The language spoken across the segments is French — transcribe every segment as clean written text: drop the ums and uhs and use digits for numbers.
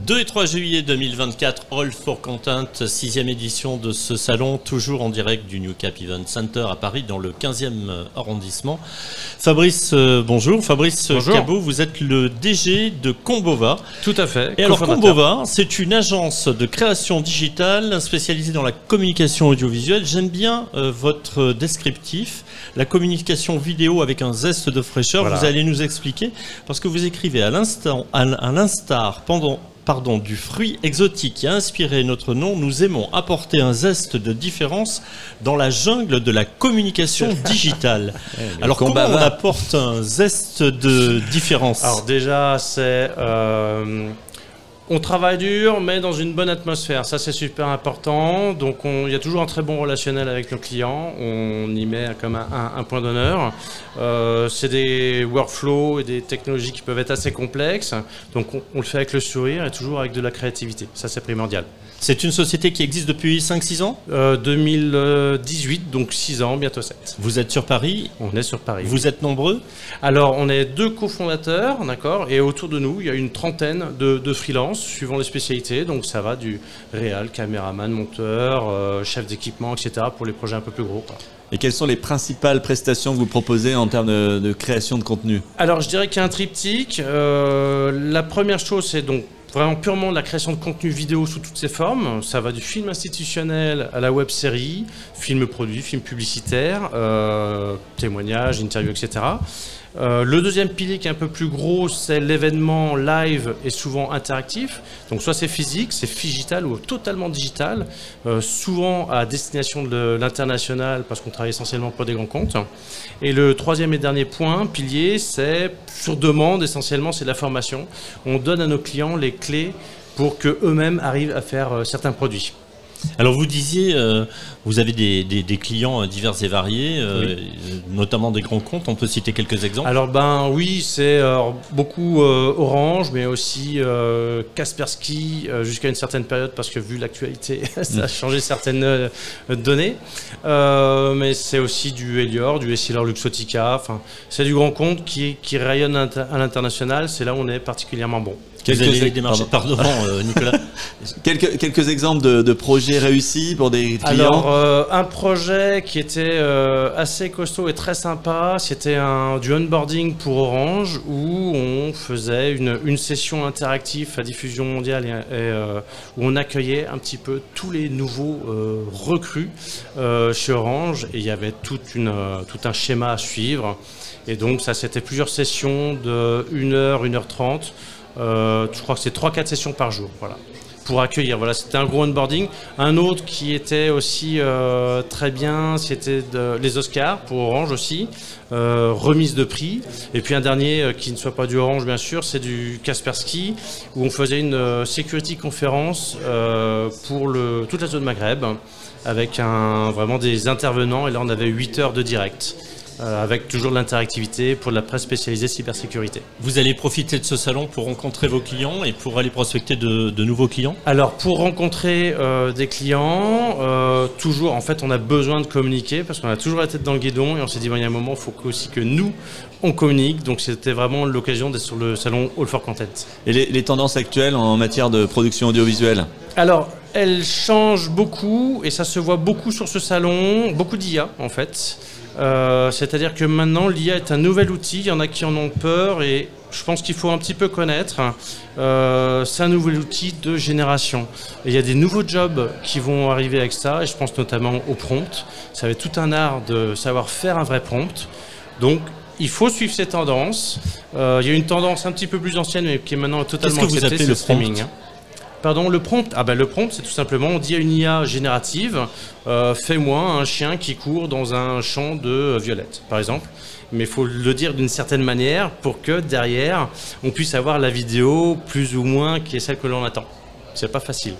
2 et 3 juillet 2024, All for Content, 6e édition de ce salon, toujours en direct du New Cap Event Center à Paris, dans le 15e arrondissement. Fabrice, bonjour. Fabrice Cabot, vous êtes le DG de Combova. Tout à fait. Et alors Combova, c'est une agence de création digitale spécialisée dans la communication audiovisuelle. J'aime bien votre descriptif, la communication vidéo avec un zeste de fraîcheur. Voilà. Vous allez nous expliquer, parce que vous écrivez à l'instar du fruit exotique qui a inspiré notre nom, nous aimons apporter un zeste de différence dans la jungle de la communication digitale. Alors comment on apporte un zeste de différence? Alors déjà, c'est... on travaille dur, mais dans une bonne atmosphère. Ça, c'est super important. Donc, il y a toujours un très bon relationnel avec nos clients. On y met comme un point d'honneur. C'est des workflows et des technologies qui peuvent être assez complexes. Donc, on le fait avec le sourire et toujours avec de la créativité. Ça, c'est primordial. C'est une société qui existe depuis 5-6 ans 2018, donc 6 ans, bientôt 7. Vous êtes sur Paris? On est sur Paris. Vous êtes nombreux? Alors, on est 2 cofondateurs, d'accord, et autour de nous, il y a une trentaine de freelances, suivant les spécialités. Donc, ça va du réal, caméraman, monteur, chef d'équipement, etc., pour les projets un peu plus gros, quoi. Et quelles sont les principales prestations que vous proposez en termes de création de contenu? Alors, je dirais qu'il y a un triptyque. La première chose, c'est donc vraiment purement de la création de contenu vidéo sous toutes ses formes. Ça va du film institutionnel à la web série, film produit, film publicitaire, témoignages, interviews, etc. Le deuxième pilier qui est un peu plus gros, c'est l'événement live et souvent interactif. Donc soit c'est physique, c'est digital ou totalement digital, souvent à destination de l'international parce qu'on travaille essentiellement pour des grands comptes. Et le troisième et dernier pilier, c'est sur demande essentiellement, c'est de la formation. On donne à nos clients les clés pour qu'eux-mêmes arrivent à faire certains produits. Alors vous disiez, vous avez des clients divers et variés, oui, notamment des grands comptes, on peut citer quelques exemples? Alors oui, c'est beaucoup Orange, mais aussi Kaspersky jusqu'à une certaine période, parce que vu l'actualité, ça a changé certaines données. Mais c'est aussi du Elior, du Essilor Luxottica, enfin, c'est du grand compte qui rayonne à l'international, c'est là où on est particulièrement bon. Pardon, Nicolas. Quelques exemples de projets réussis pour des clients? Alors, un projet qui était assez costaud et très sympa, c'était du onboarding pour Orange, où on faisait une session interactive à diffusion mondiale où on accueillait un petit peu tous les nouveaux recrues chez Orange, et il y avait tout un schéma à suivre. Et donc ça, c'était plusieurs sessions de 1h, 1h30. Je crois que c'est 3-4 sessions par jour, voilà, pour accueillir. Voilà, c'était un gros onboarding. Un autre qui était aussi très bien, c'était les Oscars pour Orange aussi, remise de prix. Et puis un dernier qui ne soit pas du Orange bien sûr, c'est du Kaspersky, où on faisait une security conférence pour toute la zone Maghreb, avec vraiment des intervenants. Et là on avait 8 heures de direct. Avec toujours de l'interactivité pour de la presse spécialisée cybersécurité. Vous allez profiter de ce salon pour rencontrer vos clients et pour aller prospecter de nouveaux clients? Alors pour rencontrer des clients, toujours en fait on a besoin de communiquer parce qu'on a toujours la tête dans le guidon et on s'est dit, bon, il y a un moment, il faut aussi que nous on communique. Donc c'était vraiment l'occasion d'être sur le salon All for Content. Et les tendances actuelles en matière de production audiovisuelle? Alors elles changent beaucoup et ça se voit beaucoup sur ce salon, beaucoup d'IA en fait. C'est-à-dire que maintenant l'IA est un nouvel outil, il y en a qui en ont peur et je pense qu'il faut un petit peu connaître. C'est un nouvel outil de génération. Et il y a des nouveaux jobs qui vont arriver avec ça, et je pense notamment au prompt. Ça va être tout un art de savoir faire un vrai prompt. Donc il faut suivre ces tendances. Il y a une tendance un petit peu plus ancienne mais qui est maintenant totalement acceptée. Qu'est-ce que vous appelez le streaming, hein. Pardon, le prompt? Le prompt, c'est tout simplement, on dit à une IA générative, fais-moi un chien qui court dans un champ de violettes, par exemple. Mais il faut le dire d'une certaine manière pour que derrière, on puisse avoir la vidéo plus ou moins qui est celle que l'on attend. C'est pas facile.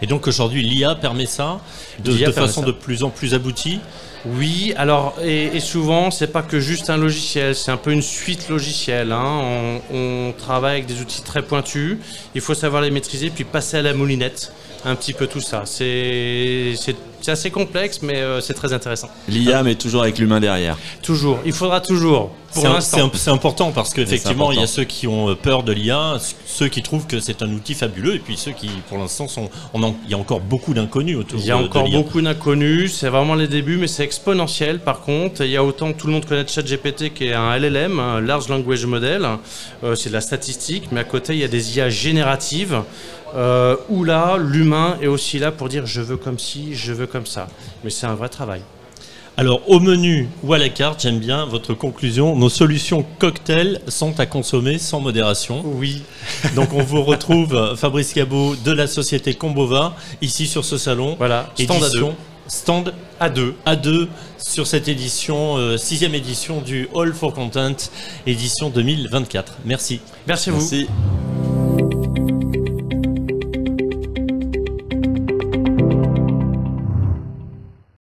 Et donc aujourd'hui, l'IA permet ça de façon de plus en plus aboutie? Oui, alors, et souvent, c'est pas que juste un logiciel, c'est un peu une suite logicielle, hein. On travaille avec des outils très pointus, il faut savoir les maîtriser, puis passer à la moulinette, un petit peu tout ça. C'est C'est assez complexe, mais c'est très intéressant. L'IA, mais toujours avec l'humain derrière. Toujours, il faudra toujours. Pour l'instant. C'est important parce qu'effectivement, il y a ceux qui ont peur de l'IA, ceux qui trouvent que c'est un outil fabuleux, et puis ceux qui, pour l'instant, il y a encore beaucoup d'inconnus autour de l'IA. Il y a encore beaucoup d'inconnus, c'est vraiment les débuts, mais c'est exponentiel par contre. Il y a autant que tout le monde connaît ChatGPT qui est un LLM, un Large Language Model, c'est de la statistique, mais à côté, il y a des IA génératives, où là, l'humain est aussi là pour dire je veux comme ci, je veux comme ça. Mais c'est un vrai travail. Alors, au menu ou à la carte, j'aime bien votre conclusion. Nos solutions cocktails sont à consommer sans modération. Oui. Donc, on vous retrouve, Fabrice Cabot de la société Combova, ici sur ce salon. Voilà, stand édition, stand A2. A2 sur cette édition, 6e édition du All for Content, édition 2024. Merci. Merci à vous. Merci.